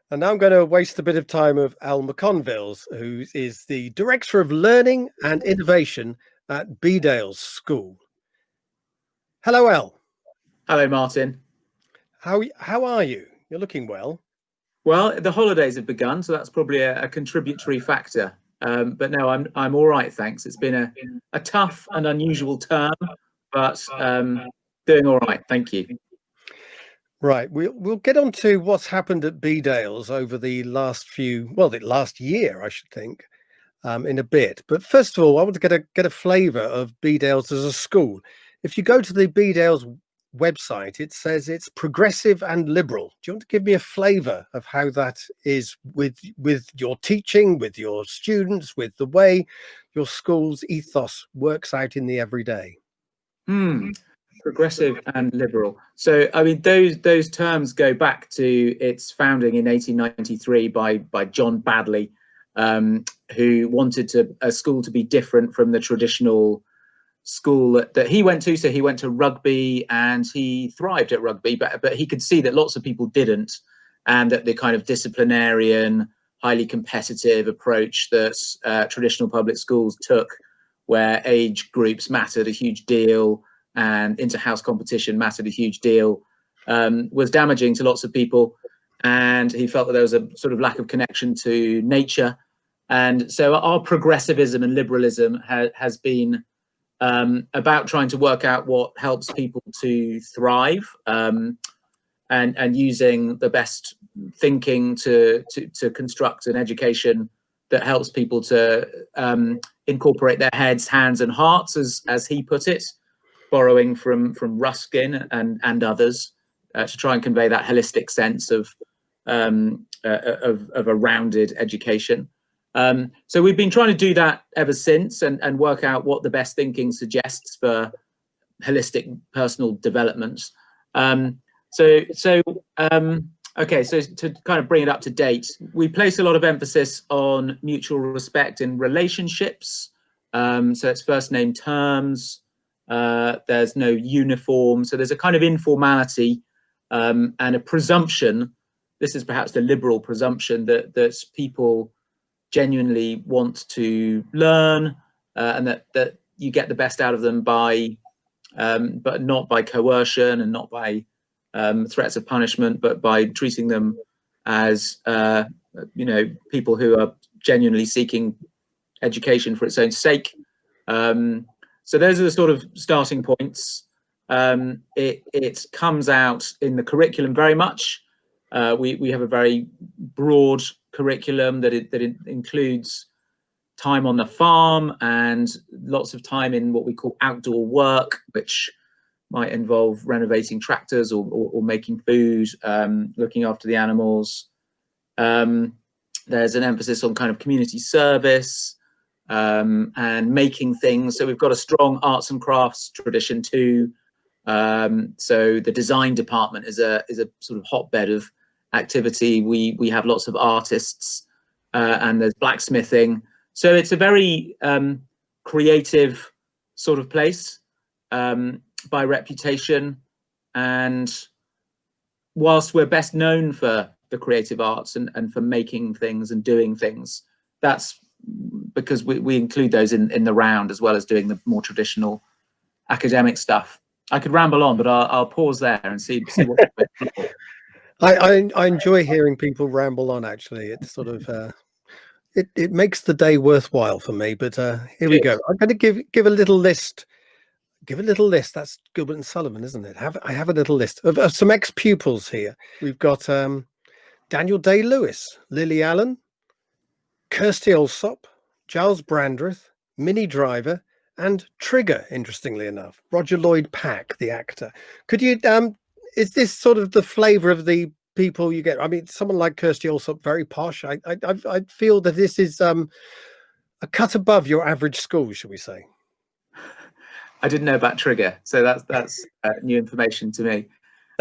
And now I'm going to waste a bit of time of Al McConville's, who is the Director of Learning and Innovation at Bedales School. Hello, Al. Hello, Martin. How are you? You're looking well. Well, the holidays have begun, so that's probably a contributory factor. But no, I'm all right, thanks. It's been a tough and unusual term, but doing all right, thank you. Right, we'll get on to what's happened at Bedales over the last year, I should think, in a bit. But first of all, I want to get a flavour of Bedales as a school. If you go to the Bedales website, it says it's progressive and liberal. Do you want to give me a flavour of how that is with your teaching, with your students, with the way your school's ethos works out in the everyday? Progressive and liberal. So, I mean, those terms go back to its founding in 1893 by John Badley, who wanted a school to be different from the traditional school that he went to. So he went to rugby and he thrived at rugby, but he could see that lots of people didn't, and that the kind of disciplinarian, highly competitive approach that traditional public schools took, where age groups mattered a huge deal and inter-house competition mattered a huge deal, was damaging to lots of people. And he felt that there was a sort of lack of connection to nature. And so our progressivism and liberalism has been about trying to work out what helps people to thrive, and using the best thinking to construct an education that helps people to incorporate their heads, hands, and hearts, as he put it, borrowing from Ruskin and others, to try and convey that holistic sense of a rounded education. So we've been trying to do that ever since, and work out what the best thinking suggests for holistic personal development. Okay, so to kind of bring it up to date, we place a lot of emphasis on mutual respect in relationships. So it's first name terms. There's no uniform, so there's a kind of informality, and a presumption. This is perhaps the liberal presumption that people genuinely want to learn, and that you get the best out of them by, but not by coercion and not by threats of punishment, but by treating them as people who are genuinely seeking education for its own sake. So those are the sort of starting points. It comes out in the curriculum very much. We have a very broad curriculum that includes time on the farm and lots of time in what we call outdoor work, which might involve renovating tractors or making food, looking after the animals. There's an emphasis on kind of community service, and making things. So we've got a strong arts and crafts tradition too. So the design department is a sort of hotbed of activity. We have lots of artists, and there's blacksmithing. So it's a very creative sort of place, by reputation. And whilst we're best known for the creative arts and for making things and doing things, that's because we include those in the round, as well as doing the more traditional academic stuff. I could ramble on, but I'll pause there and see what. I enjoy hearing people ramble on. Actually, it's sort of it makes the day worthwhile for me. But here we go. I'm going to give a little list. Give a little list. That's Gilbert and Sullivan, isn't it? I have a little list of some ex-pupils here. We've got Daniel Day-Lewis, Lily Allen, Kirsty Alsop, Giles Brandreth, Minnie Driver, and Trigger, interestingly enough. Roger Lloyd Pack, the actor. Could you, is this sort of the flavour of the people you get? I mean, someone like Kirsty Alsop, very posh. I feel that this is a cut above your average school, shall we say. I didn't know about Trigger, so that's new information to me.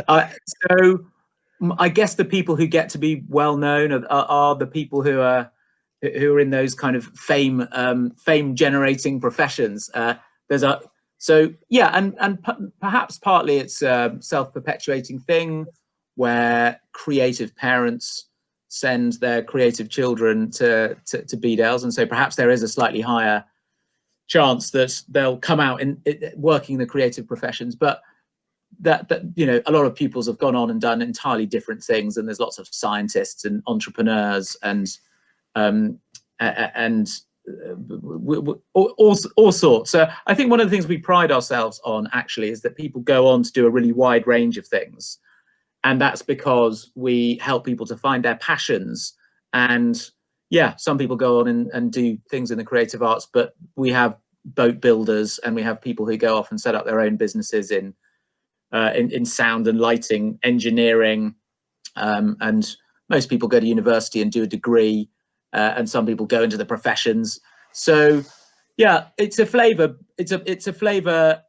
So I guess the people who get to be well known are the people who are in those kind of fame generating professions. Perhaps partly it's a self-perpetuating thing where creative parents send their creative children to Bedales, and so perhaps there is a slightly higher chance that they'll come out in working in the creative professions. But that you know, a lot of pupils have gone on and done entirely different things, and there's lots of scientists and entrepreneurs and all sorts. So I think one of the things we pride ourselves on actually is that people go on to do a really wide range of things, and that's because we help people to find their passions. And yeah, some people go on and do things in the creative arts, but we have boat builders and we have people who go off and set up their own businesses in sound and lighting engineering, and most people go to university and do a degree, and some people go into the professions. So yeah, it's a flavor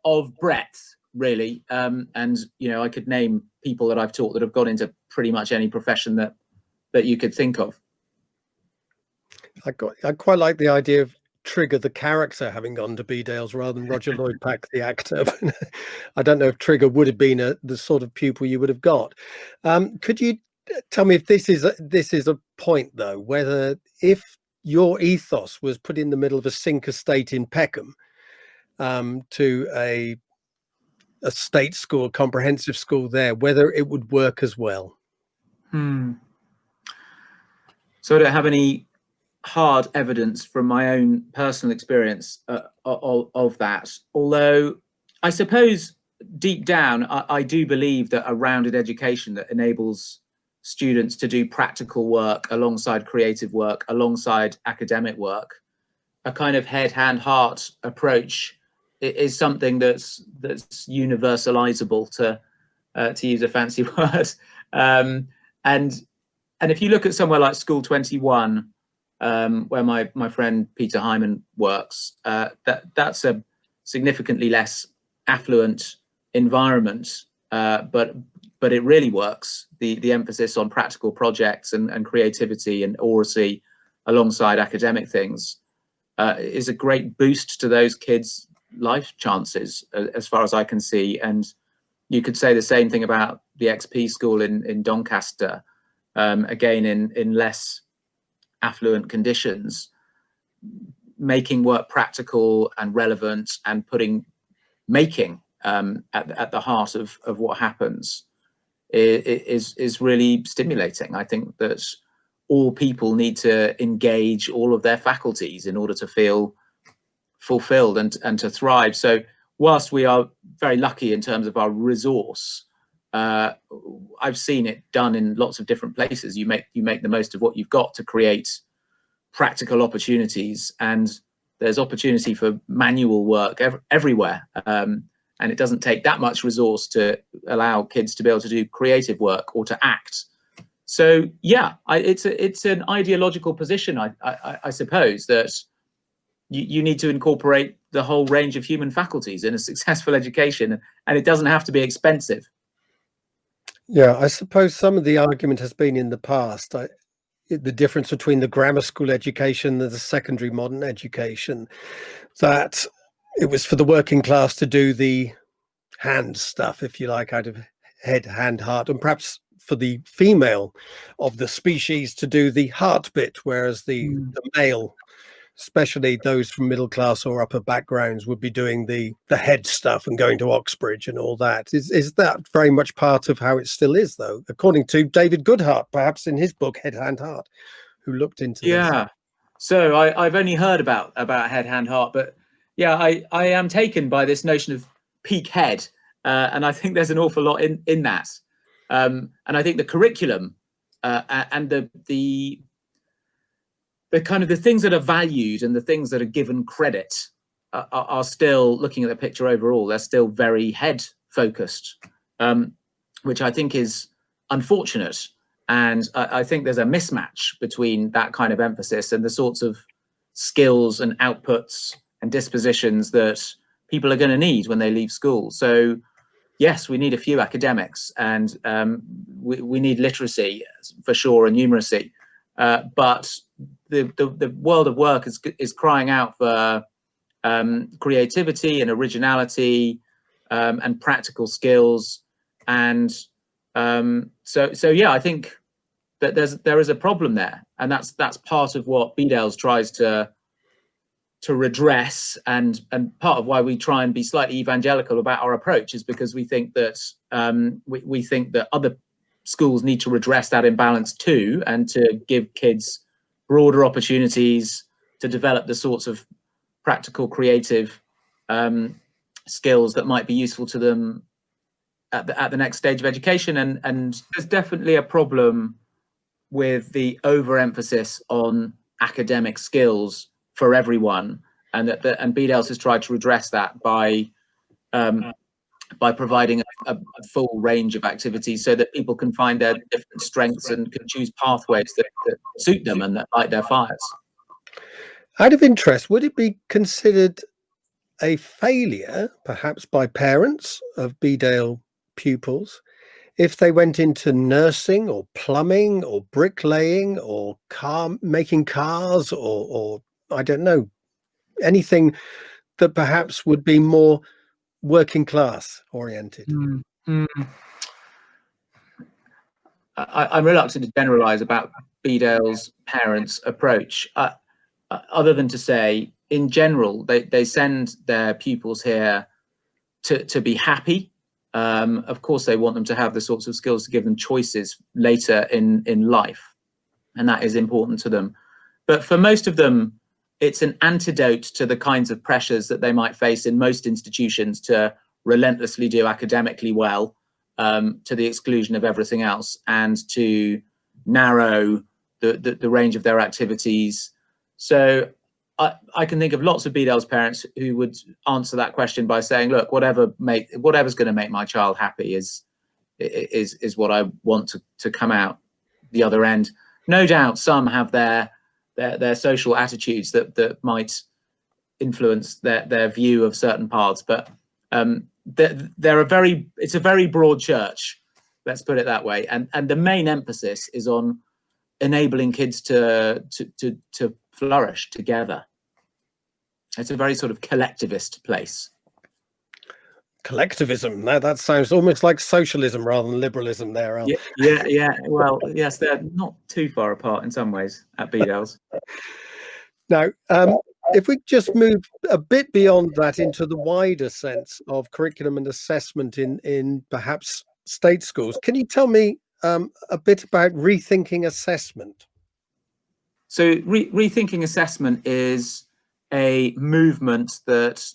of breadth, really. And you know, I could name people that I've taught that have gone into pretty much any profession that you could think of. I quite like the idea of Trigger the character having gone to Bedales rather than Roger Lloyd Pack the actor. I don't know if Trigger would have been the sort of pupil you would have got. Could you tell me if this is a point though, whether if your ethos was put in the middle of a sink estate in Peckham, to a state school, a comprehensive school there, whether it would work as well? So I don't have any hard evidence from my own personal experience of that. Although I suppose deep down, I do believe that a rounded education that enables students to do practical work alongside creative work, alongside academic work, a kind of head, hand, heart approach is something that's universalizable, to use a fancy word. And if you look at somewhere like School 21, where my friend Peter Hyman works, that's a significantly less affluent environment, but it really works. The emphasis on practical projects and creativity and oracy alongside academic things is a great boost to those kids' life chances, as far as I can see. And you could say the same thing about the XP school in Doncaster, again in less affluent conditions, making work practical and relevant and making at the heart of what happens is really stimulating. I think that all people need to engage all of their faculties in order to feel fulfilled and to thrive. So whilst we are very lucky in terms of our resource, I've seen it done in lots of different places. You make the most of what you've got to create practical opportunities, and there's opportunity for manual work everywhere. And it doesn't take that much resource to allow kids to be able to do creative work or to act. So yeah, it's an ideological position, I suppose, that you need to incorporate the whole range of human faculties in a successful education, and it doesn't have to be expensive. Yeah, I suppose some of the argument has been in the past, the difference between the grammar school education and the secondary modern education, that it was for the working class to do the hand stuff, if you like, out of head, hand, heart, and perhaps for the female of the species to do the heart bit, whereas the male, especially those from middle class or upper backgrounds, would be doing the head stuff and going to Oxbridge and all that. Is that very much part of how it still is, though, according to David Goodhart, perhaps in his book Head, Hand, Heart, who looked into this? Yeah. So I've only heard about head, hand, heart, but yeah, I am taken by this notion of peak head, and I think there's an awful lot in that. And I think the curriculum and the kind of the things that are valued and the things that are given credit are still, looking at the picture overall, they're still very head focused, which I think is unfortunate. And I think there's a mismatch between that kind of emphasis and the sorts of skills and outputs and dispositions that people are going to need when they leave school. So yes, we need a few academics, and we need literacy for sure and numeracy. But the world of work is crying out for creativity and originality and practical skills. And so yeah, I think that there is a problem there, and that's part of what Bedales tries to redress, and part of why we try and be slightly evangelical about our approach is because we think that we think that other schools need to redress that imbalance too, and to give kids broader opportunities to develop the sorts of practical, creative skills that might be useful to them at the next stage of education. And there's definitely a problem with the overemphasis on academic skills for everyone, and and Bedales has tried to redress that by providing a full range of activities so that people can find their different strengths and can choose pathways that suit them and that light their fires. Out of interest, would it be considered a failure, perhaps by parents of Bedale pupils, if they went into nursing or plumbing or bricklaying or making cars, or I don't know, anything that perhaps would be more working class oriented? I'm reluctant to generalize about Bedales' parents' approach, other than to say, in general, they send their pupils here to be happy. Of course, they want them to have the sorts of skills to give them choices later in life, and that is important to them. But for most of them, it's an antidote to the kinds of pressures that they might face in most institutions to relentlessly do academically well, to the exclusion of everything else, and to narrow the range of their activities. So I can think of lots of Bedells parents who would answer that question by saying, look, whatever's going to make my child happy is what I want to come out the other end. No doubt some have their social attitudes that might influence their view of certain paths, but it's a very broad church, let's put it that way, and the main emphasis is on enabling kids to flourish together. It's a very sort of collectivist place. Collectivism. Now that sounds almost like socialism rather than liberalism there, Al. Yeah. Well, yes, they're not too far apart in some ways at Bedales. Now, if we just move a bit beyond that into the wider sense of curriculum and assessment in perhaps state schools, can you tell me a bit about Rethinking Assessment? So Rethinking Assessment is a movement that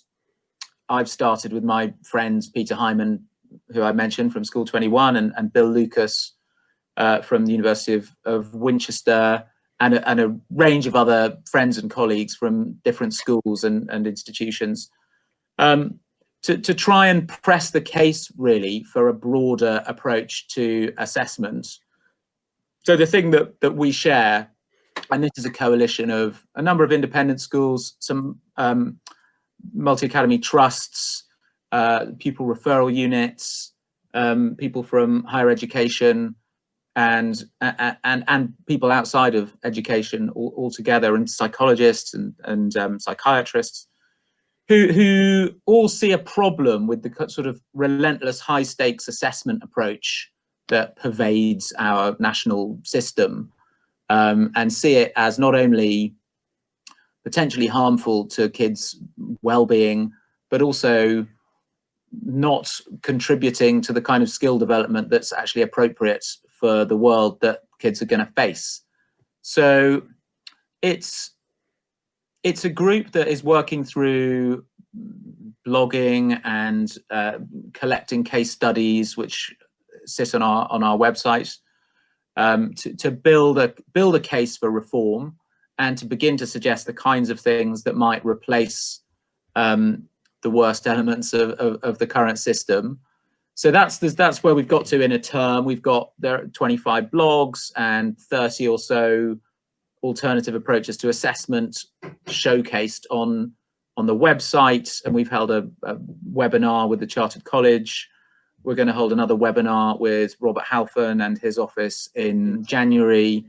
I've started with my friends Peter Hyman, who I mentioned from School 21, and Bill Lucas from the University of Winchester, and a range of other friends and colleagues from different schools and institutions, to try and press the case really for a broader approach to assessment. So the thing that we share, and this is a coalition of a number of independent schools, some multi-academy trusts, pupil referral units, people from higher education, and people outside of education all together, and psychologists and psychiatrists, who all see a problem with the sort of relentless high stakes assessment approach that pervades our national system, and see it as not only potentially harmful to kids' well-being, but also not contributing to the kind of skill development that's actually appropriate for the world that kids are going to face. So it's a group that is working through blogging and collecting case studies, which sit on our website, to build a case for reform, and to begin to suggest the kinds of things that might replace the worst elements of the current system. So that's where we've got to in a term. There are 25 blogs and 30 or so alternative approaches to assessment showcased on the website, and we've held a webinar with the Chartered College. We're going to hold another webinar with Robert Halfon and his office in January,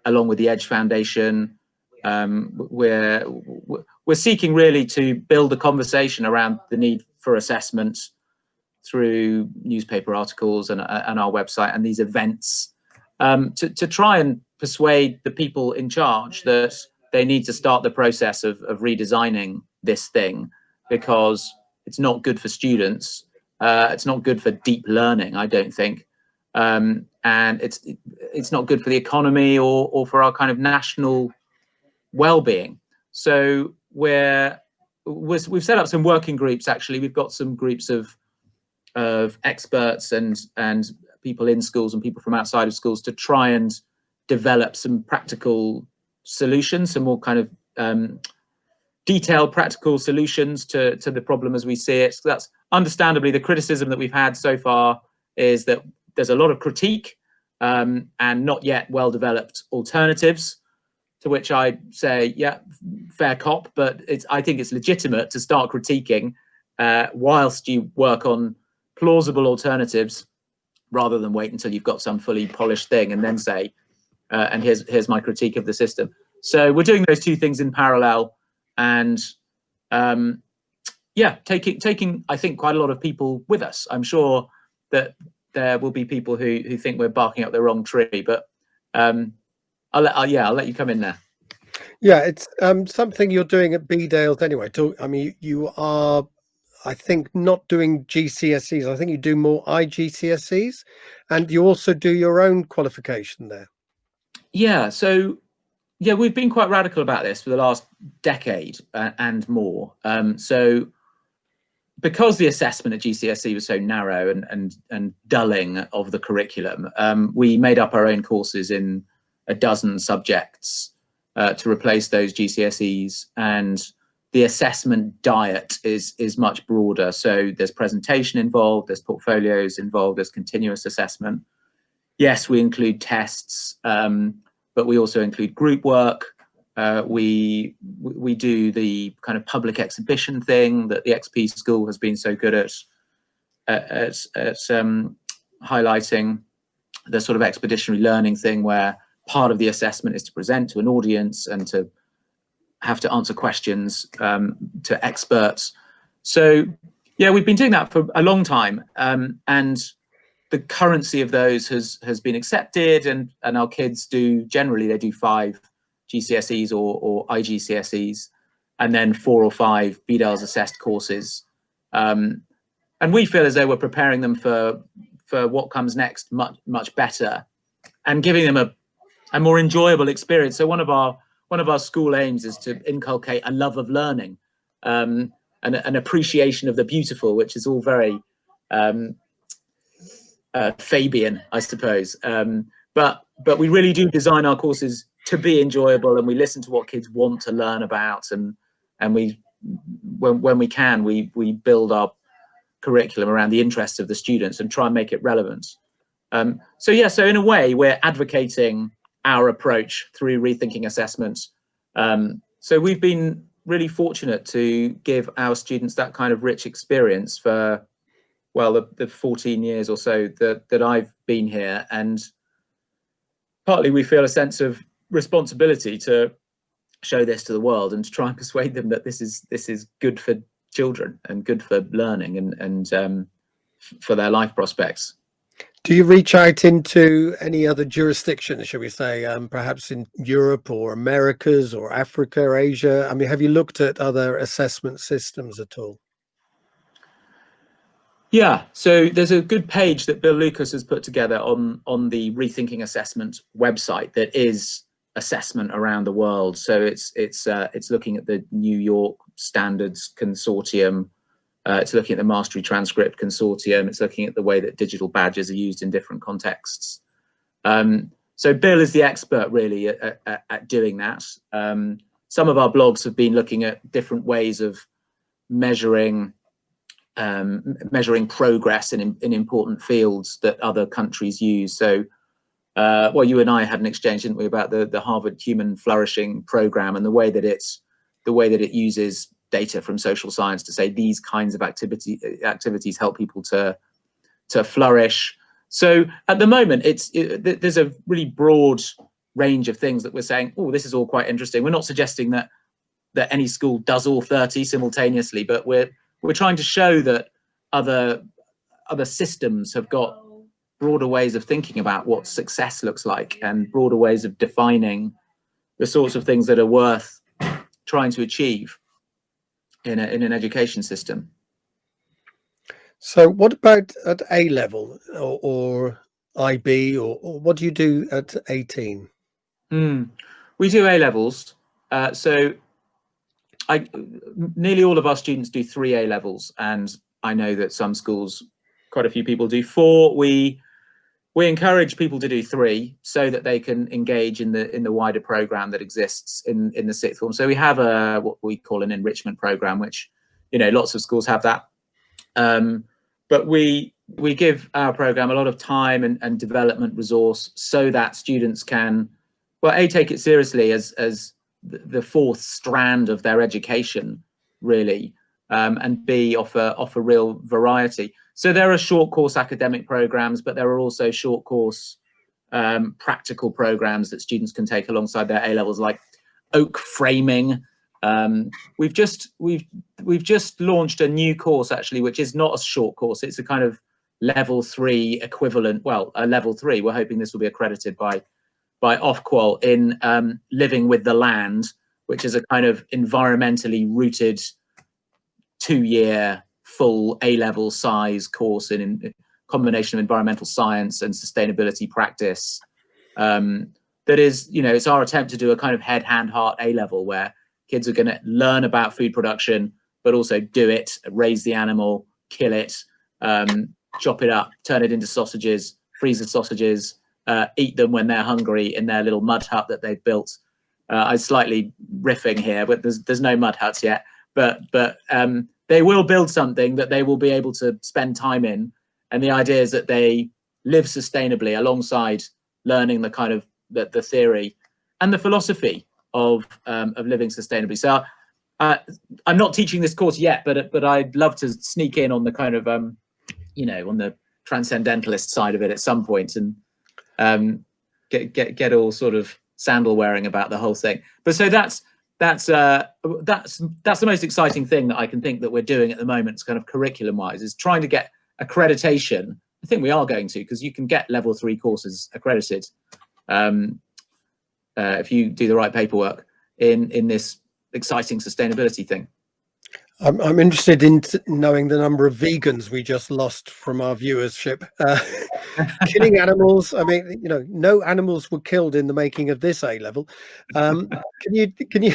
along with the Edge Foundation. We're seeking really to build a conversation around the need for assessment through newspaper articles and our website and these events, to try and persuade the people in charge that they need to start the process of redesigning this thing, because it's not good for students. It's not good for deep learning, I don't think. And it's not good for the economy or for our kind of national well-being. So we've set up some working groups. Actually, we've got some groups of experts and people in schools and people from outside of schools to try and develop some practical solutions, some more kind of detailed practical solutions to the problem as we see it. So that's understandably the criticism that we've had so far, is that there's a lot of critique and not yet well-developed alternatives, to which I say, yeah, fair cop, but I think it's legitimate to start critiquing whilst you work on plausible alternatives, rather than wait until you've got some fully polished thing and then say, and here's my critique of the system. So we're doing those two things in parallel, and yeah, taking I think quite a lot of people with us. I'm sure that there will be people who think we're barking up the wrong tree, but I'll let you come in there. Yeah, it's something you're doing at Bedales anyway. I mean, you are, I think, not doing GCSEs. I think you do more IGCSEs, and you also do your own qualification there. Yeah, so yeah, we've been quite radical about this for the last decade and more. So because the assessment at GCSE was so narrow and dulling of the curriculum, we made up our own courses in a dozen subjects to replace those GCSEs, and the assessment diet is much broader. So there's presentation involved, there's portfolios involved, there's continuous assessment. Yes, we include tests, but we also include group work. We do the kind of public exhibition thing that the XP school has been so good at highlighting, the sort of expeditionary learning thing where part of the assessment is to present to an audience and to have to answer questions to experts. So yeah, we've been doing that for a long time, and the currency of those has been accepted, and our kids generally do 5 GCSEs or IGCSEs, and then 4 or 5 Bedales assessed courses. And we feel as though we're preparing them for what comes next much better, and giving them a more enjoyable experience. So one of our school aims is to inculcate a love of learning, and an appreciation of the beautiful, which is all very Fabian, I suppose. But we really do design our courses to be enjoyable, and we listen to what kids want to learn about, and we, when we can, we build our curriculum around the interests of the students and try and make it relevant. So yeah, so in a way, we're advocating our approach through Rethinking Assessment. So we've been really fortunate to give our students that kind of rich experience for, well, the 14 years or so that I've been here, and partly we feel a sense of responsibility to show this to the world and to try and persuade them that this is good for children and good for learning and for their life prospects. Do you reach out into any other jurisdictions, shall we say, perhaps in Europe or Americas or Africa, Asia? I mean, have you looked at other assessment systems at all? Yeah, so there's a good page that Bill Lucas has put together on the Rethinking Assessment website that is assessment around the world. So it's looking at the New York Standards Consortium. It's looking at the Mastery Transcript Consortium. It's looking at the way that digital badges are used in different contexts. So Bill is the expert really at doing that. Some of our blogs have been looking at different ways of measuring progress in important fields that other countries use. So, well, you and I had an exchange, didn't we, about the Harvard Human Flourishing Program and the way that it uses data from social science to say these kinds of activities help people to flourish. So at the moment, there's a really broad range of things that we're saying, oh, this is all quite interesting. We're not suggesting that any school does all 30 simultaneously, but we're trying to show that other systems have got broader ways of thinking about what success looks like, and broader ways of defining the sorts of things that are worth trying to achieve in an education system. So what about at A level or IB, or what do you do at 18? We do A levels. So nearly all of our students do 3 A levels, and I know that some schools, quite a few people do 4. We encourage people to do 3 so that they can engage in the wider program that exists in the sixth form. So we have what we call an enrichment program, which, you know, lots of schools have that. But we give our program a lot of time and development resource so that students can, well, A, take it seriously as the 4th strand of their education, really, and B, offer real variety. So there are short course academic programs, but there are also short course practical programs that students can take alongside their A levels, like oak framing. We've just launched a new course, actually, which is not a short course. It's a kind of level 3 equivalent. Well, a level 3. We're hoping this will be accredited by Ofqual in living with the land, which is a kind of environmentally rooted 2-year full A-level size course in combination of environmental science and sustainability practice. That is, you know, it's our attempt to do a kind of head, hand, heart A-level where kids are going to learn about food production, but also do it, raise the animal, kill it, chop it up, turn it into sausages, freeze the sausages, eat them when they're hungry in their little mud hut that they've built. I'm slightly riffing here, but there's no mud huts yet. But they will build something that they will be able to spend time in, and the idea is that they live sustainably alongside learning the kind of the theory and the philosophy of living sustainably. So I'm not teaching this course yet, but I'd love to sneak in on the kind of you know, on the transcendentalist side of it at some point, and get all sort of sandal wearing about the whole thing. But so that's the most exciting thing that I can think that we're doing at the moment. It's kind of curriculum wise, is trying to get accreditation. I think we are going to, because you can get level 3 courses accredited if you do the right paperwork in this exciting sustainability thing. I'm interested in knowing the number of vegans we just lost from our viewership. Killing animals. I mean, you know, no animals were killed in the making of this A level. Can you,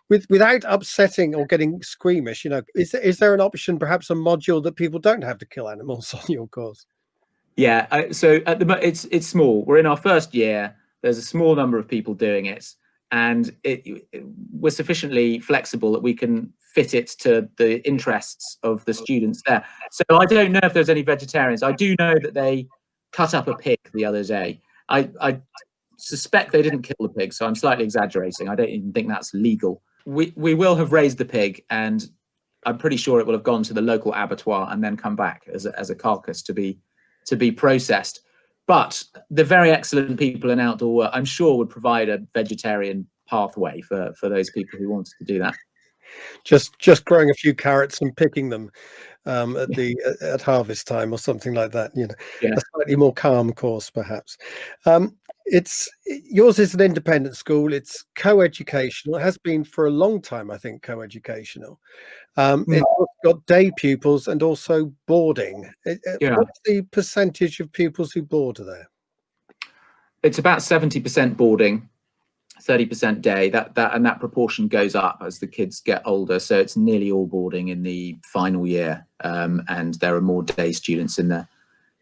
without upsetting or getting squeamish, you know, is there an option, perhaps a module that people don't have to kill animals on your course? Yeah. So at the moment, it's small. We're in our first year. There's a small number of people doing it, and we're sufficiently flexible that we can fit it to the interests of the students there. So I don't know if there's any vegetarians. I do know that they cut up a pig the other day. I suspect they didn't kill the pig, so I'm slightly exaggerating. I don't even think that's legal. We will have raised the pig, and I'm pretty sure it will have gone to the local abattoir and then come back as a carcass to be processed. But the very excellent people in outdoor work, I'm sure, would provide a vegetarian pathway for those people who wanted to do that. Just growing a few carrots and picking them at harvest time or something like that. You know, Yeah. a slightly more calm course, perhaps. It's yours is an independent school. It's co-educational. It has been for a long time, I think, co-educational. It's got day pupils and also boarding. Yeah. What's the percentage of pupils who board there? It's about 70% boarding, 30% day. That proportion goes up as the kids get older. So it's nearly all boarding in the final year, and there are more day students in the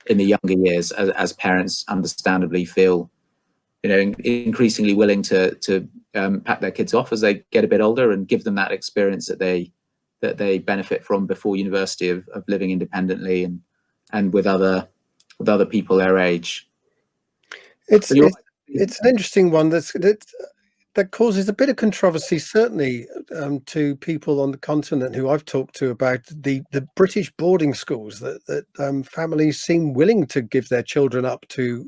younger years as parents understandably feel, you know, increasingly willing to pack their kids off as they get a bit older and give them that experience that they benefit from before university of living independently and with other people their age. It's an interesting one that causes a bit of controversy, certainly to people on the continent who I've talked to, about the British boarding schools that families seem willing to give their children up to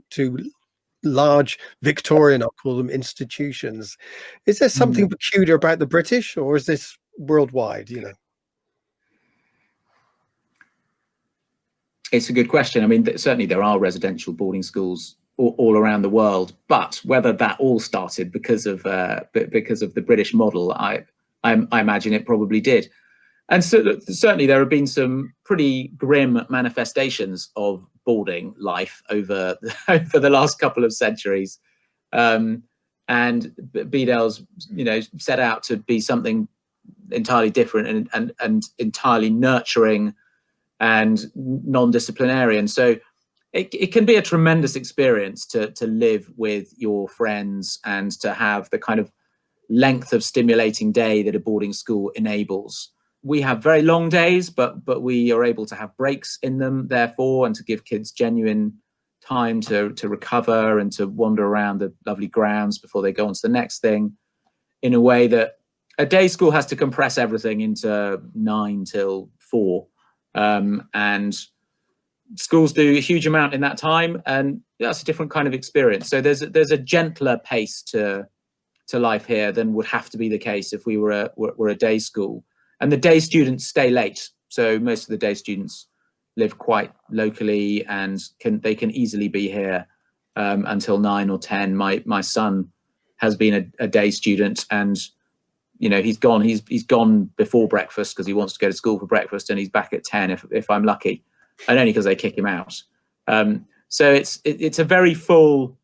large Victorian, I'll call them, institutions. Is there something peculiar about the British, or is this worldwide, you know? It's a good question. I mean, certainly there are residential boarding schools all around the world, but whether that all started because of the British model, I imagine it probably did. And so certainly there have been some pretty grim manifestations of boarding life over the last couple of centuries. And Bedales, set out to be something entirely different and entirely nurturing and non-disciplinarian. So it can be a tremendous experience to live with your friends and to have the kind of length of stimulating day that a boarding school enables. We have very long days, but we are able to have breaks in them, therefore, and to give kids genuine time to recover and to wander around the lovely grounds before they go on to the next thing, in a way that a day school has to compress everything into 9 till 4. And schools do a huge amount in that time, and that's a different kind of experience. So there's a gentler pace to life here than would have to be the case if we were a day school. And the day students stay late, so most of the day students live quite locally and they can easily be here until 9 or 10. My son has been a day student, and he's gone before breakfast because he wants to go to school for breakfast, and he's back at 10 if I'm lucky, and only because they kick him out. So it's a very full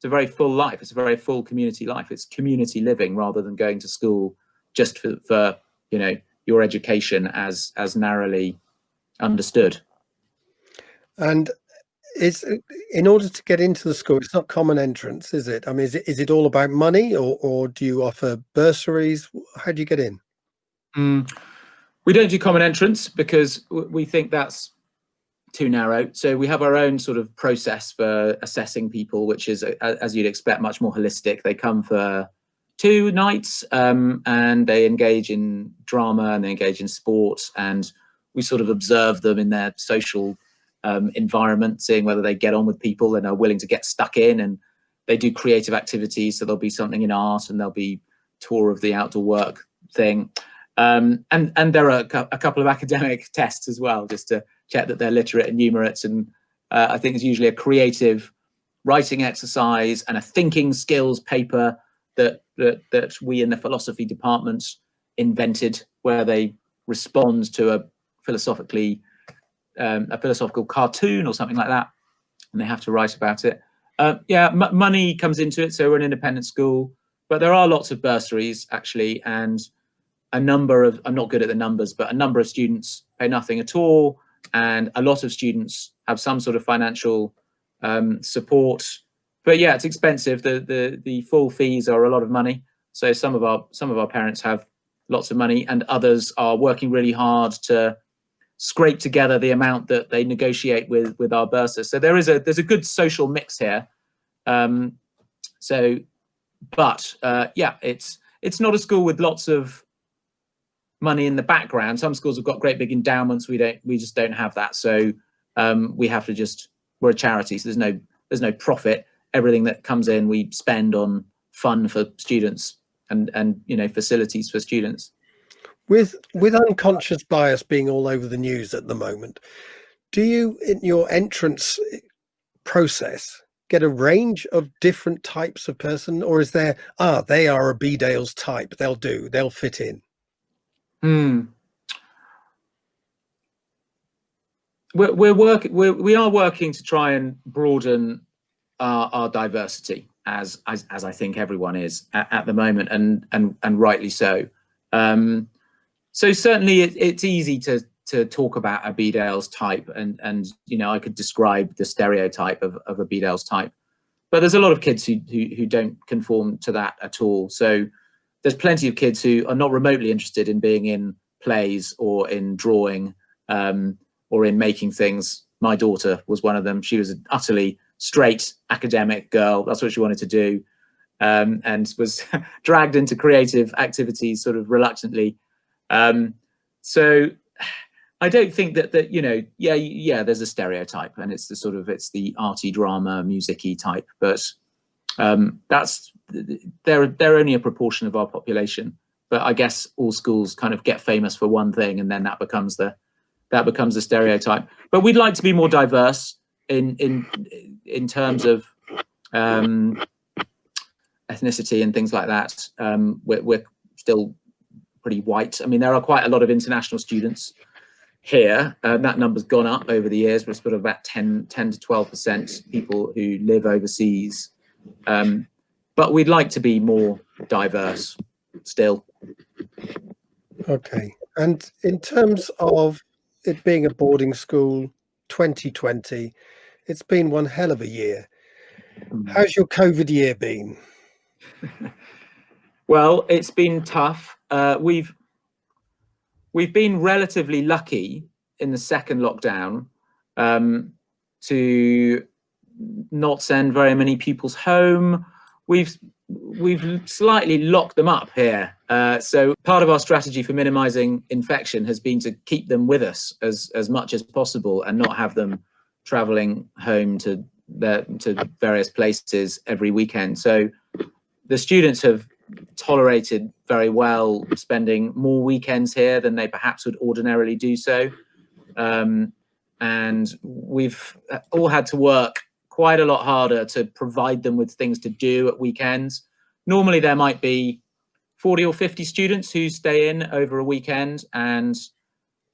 life. It's a very full community life. It's community living rather than going to school just for your education as narrowly understood. And in order to get into the school, it's not common entrance, is it? I mean, is it all about money, or do you offer bursaries? How do you get in? We don't do common entrance because we think that's too narrow. So we have our own sort of process for assessing people, which is, as you'd expect, much more holistic. They come for 2 nights and they engage in drama and they engage in sports, and we sort of observe them in their social environment, seeing whether they get on with people and are willing to get stuck in. And they do creative activities, so there'll be something in art and there'll be tour of the outdoor work thing. And there are a couple of academic tests as well, just to check that they're literate and numerate. And I think there's usually a creative writing exercise and a thinking skills paper that we in the philosophy department invented, where they respond to a philosophical cartoon or something like that, and they have to write about it. Money comes into it, so we're an independent school, but there are lots of bursaries actually, and a number of, I'm not good at the numbers, but a number of students pay nothing at all, and a lot of students have some sort of financial support. But yeah, it's expensive. The full fees are a lot of money. So some of our parents have lots of money, and others are working really hard to scrape together the amount that they negotiate with our bursars. So there's a good social mix here. It's not a school with lots of money in the background. Some schools have got great big endowments. We just don't have that. So we're a charity, so there's no profit. Everything that comes in, we spend on fun for students and facilities for students. With unconscious bias being all over the news at the moment, do you, in your entrance process, get a range of different types of person, or is there, they are a Bedales type, they'll fit in? We are working to try and broaden our diversity, as I think everyone is at the moment, and rightly so. So certainly it's easy to talk about a Bedales type, and I could describe the stereotype of a Bedales type, but there's a lot of kids who don't conform to that at all. So there's plenty of kids who are not remotely interested in being in plays or in drawing or in making things. My daughter was one of them. She was an utterly straight academic girl. That's what she wanted to do, and was dragged into creative activities sort of reluctantly. So I don't think that there's a stereotype, and it's the arty drama, musicy type, but they're only a proportion of our population. But I guess all schools kind of get famous for one thing, and then that becomes the that becomes a stereotype. But we'd like to be more diverse in terms of ethnicity and things like that. We're still pretty white. I mean, there are quite a lot of international students here. That number's gone up over the years. We're sort of about 10 to 12% people who live overseas. But we'd like to be more diverse still. Okay. And in terms of it being a boarding school, 2020, it's been one hell of a year. How's your COVID year been? Well, it's been tough. We've been relatively lucky in the second lockdown to not send very many pupils home. We've slightly locked them up here. So part of our strategy for minimizing infection has been to keep them with us as much as possible and not have them traveling home to various places every weekend. So the students have tolerated very well spending more weekends here than they perhaps would ordinarily do so. And we've all had to work quite a lot harder to provide them with things to do at weekends. Normally there might be 40 or 50 students who stay in over a weekend, and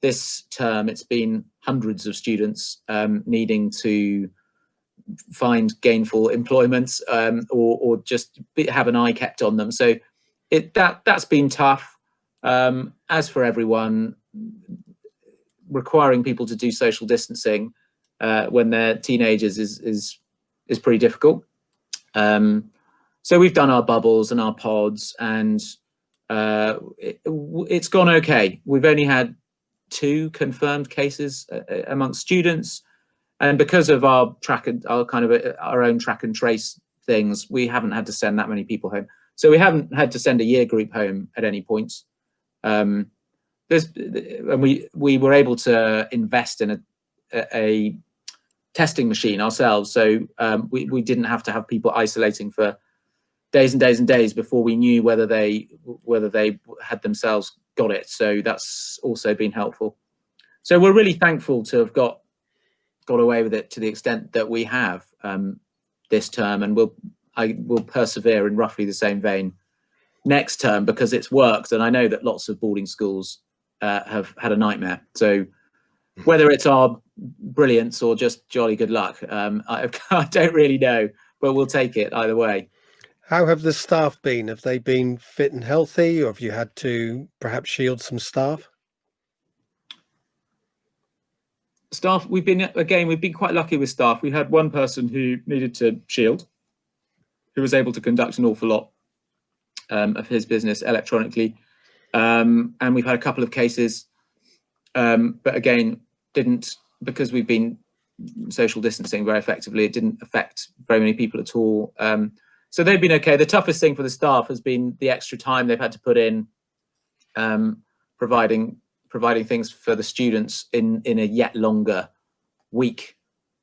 this term it's been hundreds of students needing to find gainful employment or just have an eye kept on them. So that's been tough. As for everyone, requiring people to do social distancing when they're teenagers is pretty difficult. So we've done our bubbles and our pods, and it's gone okay. We've only had 2 confirmed cases amongst students, and because of our our own track and trace things, we haven't had to send that many people home. So we haven't had to send a year group home at any point. And we were able to invest in a testing machine ourselves, so we didn't have to have people isolating for days and days and days before we knew whether they had themselves got it. So that's also been helpful. So we're really thankful to have got away with it to the extent that we have this term, and I will persevere in roughly the same vein next term because it's worked, and I know that lots of boarding schools have had a nightmare. So whether it's our brilliance or just jolly good luck, I don't really know, but we'll take it either way. How have the staff been? Have they been fit and healthy, or have you had to perhaps shield some staff? Staff, we've been quite lucky with staff. We had one person who needed to shield, who was able to conduct an awful lot of his business electronically. And we've had a couple of cases, but again, because we've been social distancing very effectively, it didn't affect very many people at all. So they've been okay. The toughest thing for the staff has been the extra time they've had to put in providing things for the students in a yet longer week.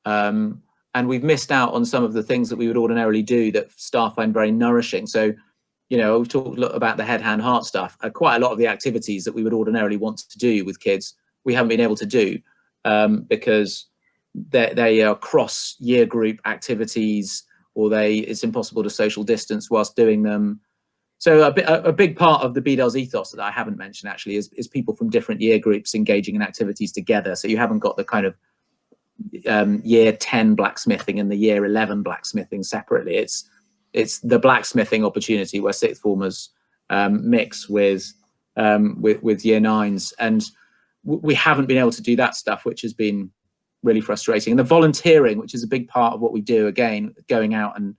And we've missed out on some of the things that we would ordinarily do that staff find very nourishing. So, you know, we've talked a lot about the head, hand, heart stuff. Quite a lot of the activities that we would ordinarily want to do with kids, we haven't been able to do because they are cross year group activities, or it's impossible to social distance whilst doing them. So a big part of the Bedells ethos that I haven't mentioned actually is people from different year groups engaging in activities together. So you haven't got the kind of year 10 blacksmithing and the year 11 blacksmithing separately. It's the blacksmithing opportunity where sixth formers mix with year 9s, and we haven't been able to do that stuff, which has been really frustrating. And the volunteering, which is a big part of what we do, again, going out and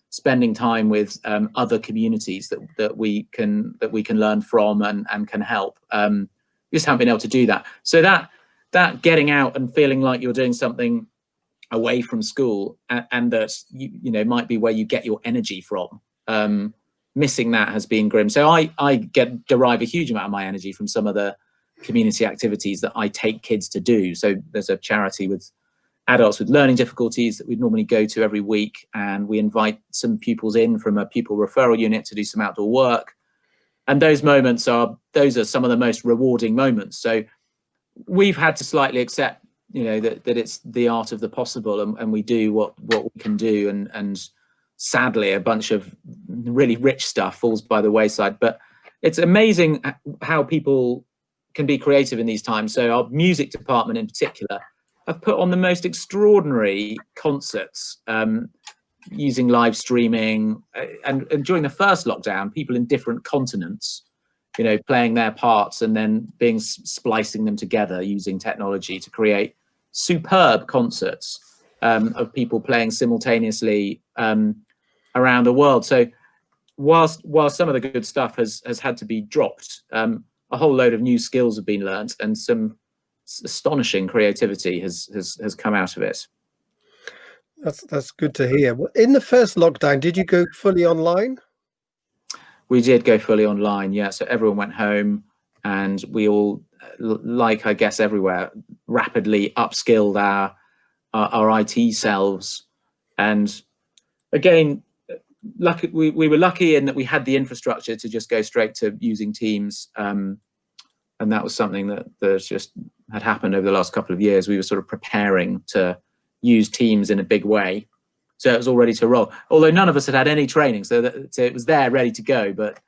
spending time with other communities that we can learn from and can help. We just haven't been able to do that. So that getting out and feeling like you're doing something away from school and that you know might be where you get your energy from, missing that has been grim. So I derive a huge amount of my energy from some of the community activities that I take kids to do. So there's a charity with adults with learning difficulties that we normally go to every week, and we invite some pupils in from a pupil referral unit to do some outdoor work. And those are some of the most rewarding moments. So we've had to slightly accept, that it's the art of the possible, and we do what we can do, and sadly a bunch of really rich stuff falls by the wayside. But it's amazing how people can be creative in these times. So our music department in particular have put on the most extraordinary concerts, using live streaming, and during the first lockdown, people in different continents, playing their parts and then splicing them together using technology to create superb concerts, of people playing simultaneously around the world. So whilst some of the good stuff has had to be dropped, a whole load of new skills have been learnt, and some astonishing creativity has come out of it. That's good to hear. In the first lockdown, did you go fully online? We did go fully online, yeah. So everyone went home, and we all, like I guess everywhere, rapidly upskilled our IT selves. And again, we were lucky in that we had the infrastructure to just go straight to using Teams, and that was something that just had happened over the last couple of years. We were sort of preparing to use Teams in a big way, so it was all ready to roll. Although none of us had any training, so it was there, ready to go, but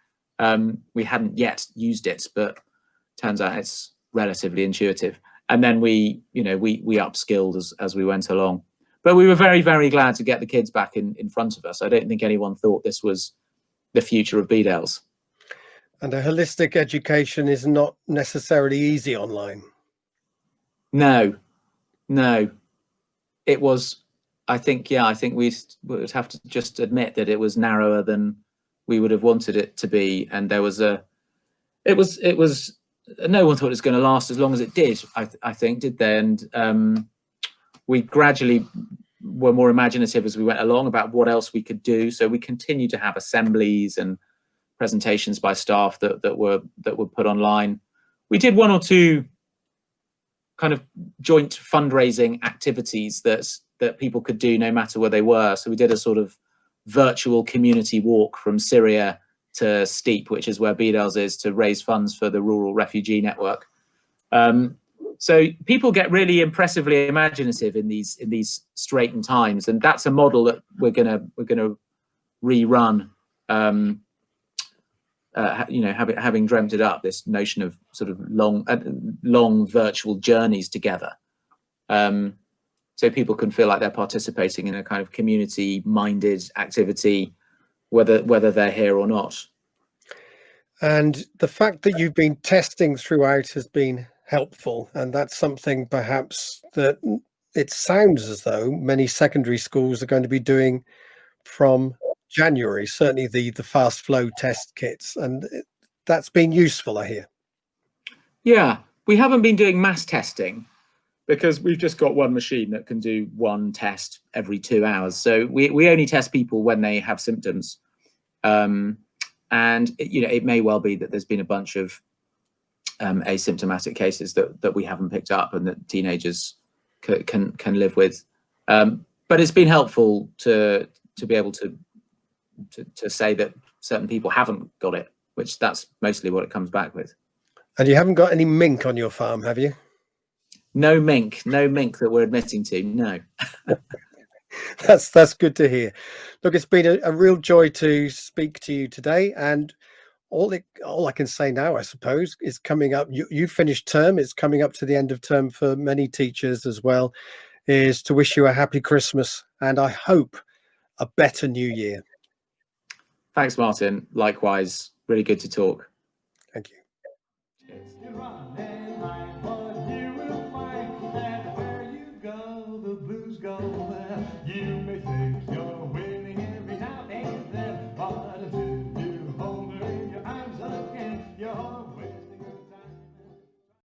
we hadn't yet used it. But turns out it's relatively intuitive. And then we upskilled as we went along. But we were very, very glad to get the kids back in front of us. I don't think anyone thought this was the future of Bedales. And a holistic education is not necessarily easy online. No. It was, I think we would have to just admit that it was narrower than we would have wanted it to be. And there was no one thought it was going to last as long as it did, I think, did they? And we gradually were more imaginative as we went along about what else we could do. So we continue to have assemblies and presentations by staff that were put online. We did one or two kind of joint fundraising activities that people could do no matter where they were. So we did a sort of virtual community walk from Syria to Steep, which is where Bedales is, to raise funds for the rural refugee network. So people get really impressively imaginative in these straitened times, and that's a model that we're gonna rerun. Having dreamt it up, this notion of sort of long virtual journeys together, so people can feel like they're participating in a kind of community-minded activity, whether they're here or not. And the fact that you've been testing throughout has been helpful, and that's something perhaps that it sounds as though many secondary schools are going to be doing from January, certainly the fast flow test kits, and that's been useful, I hear. Yeah, we haven't been doing mass testing because we've just got one machine that can do one test every 2 hours. So we only test people when they have symptoms. And it may well be that there's been a bunch of asymptomatic cases that we haven't picked up and that teenagers can live with. But it's been helpful to be able to say that certain people haven't got it, which that's mostly what it comes back with. And you haven't got any mink on your farm, have you? No mink that we're admitting to, no. That's good to hear. Look, it's been a real joy to speak to you today, and all I can say now, I suppose, is coming up. You finished term. It's coming up to the end of term for many teachers as well. Is to wish you a happy Christmas, and I hope a better New Year. Thanks, Martin. Likewise, really good to talk. Thank you. You may think you're